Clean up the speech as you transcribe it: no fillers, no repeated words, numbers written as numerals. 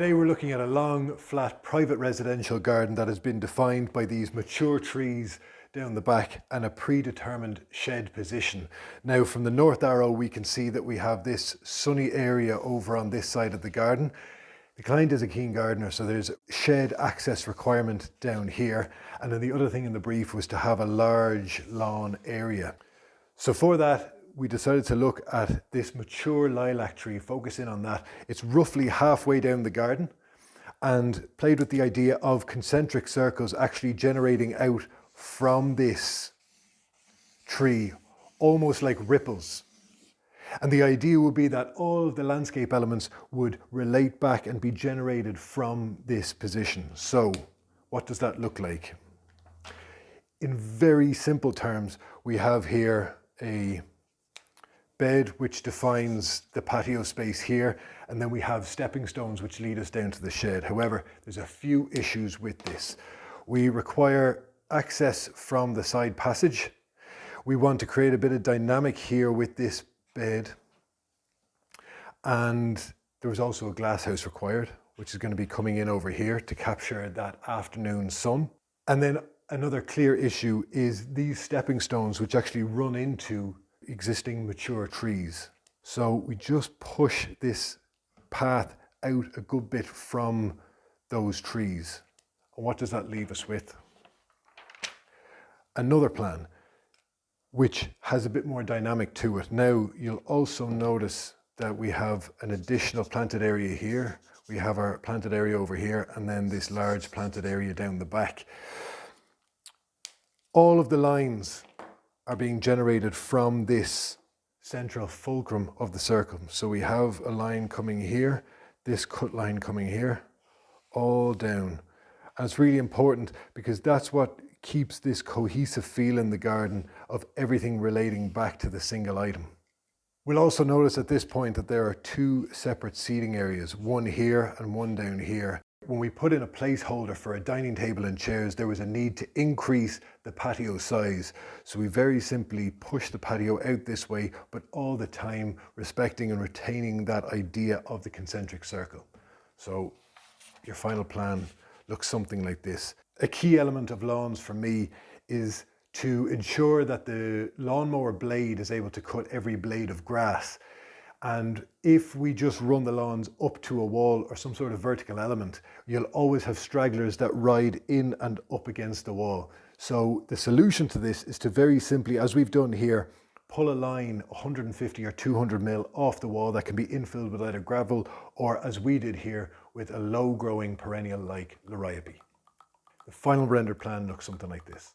Today we're looking at a long, flat, private residential garden that has been defined by these mature trees down the back and a predetermined shed position. Now from the north arrow we can see that we have this sunny area over on this side of the garden. The client is a keen gardener, so there's shed access requirement down here. And then the other thing in the brief was to have a large lawn area. So for that, we decided to look at this mature lilac tree, focus in on that. It's roughly halfway down the garden, and played with the idea of concentric circles actually generating out from this tree, almost like ripples. And the idea would be that all of the landscape elements would relate back and be generated from this position. So what does that look like? In very simple terms, we have here a bed which defines the patio space here, and then we have stepping stones which lead us down to the shed. However, there's a few issues with this. We require access from the side passage. We want to create a bit of dynamic here with this bed, and there was also a glass house required, which is going to be coming in over here to capture that afternoon sun. And then another clear issue is these stepping stones which actually run into existing mature trees. So we just push this path out a good bit from those trees. And what does that leave us with? Another plan which has a bit more dynamic to it. Now you'll also notice that we have an additional planted area here. We have our planted area over here, and then this large planted area down the back. All of the lines are being generated from this central fulcrum of the circle. So we have a line coming here, this cut line coming here, all down. And it's really important because that's what keeps this cohesive feel in the garden of everything relating back to the single item. We'll also notice at this point that there are two separate seating areas, one here and one down here. When we put in a placeholder for a dining table and chairs, there was a need to increase the patio size. So we very simply push the patio out this way, but all the time respecting and retaining that idea of the concentric circle. So your final plan looks something like this. A key element of lawns for me is to ensure that the lawnmower blade is able to cut every blade of grass. And if we just run the lawns up to a wall or some sort of vertical element, you'll always have stragglers that ride in and up against the wall. So the solution to this is to very simply, as we've done here, pull a line 150 or 200 mil off the wall that can be infilled with either gravel or, as we did here, with a low growing perennial like liriope. The final rendered plan looks something like this.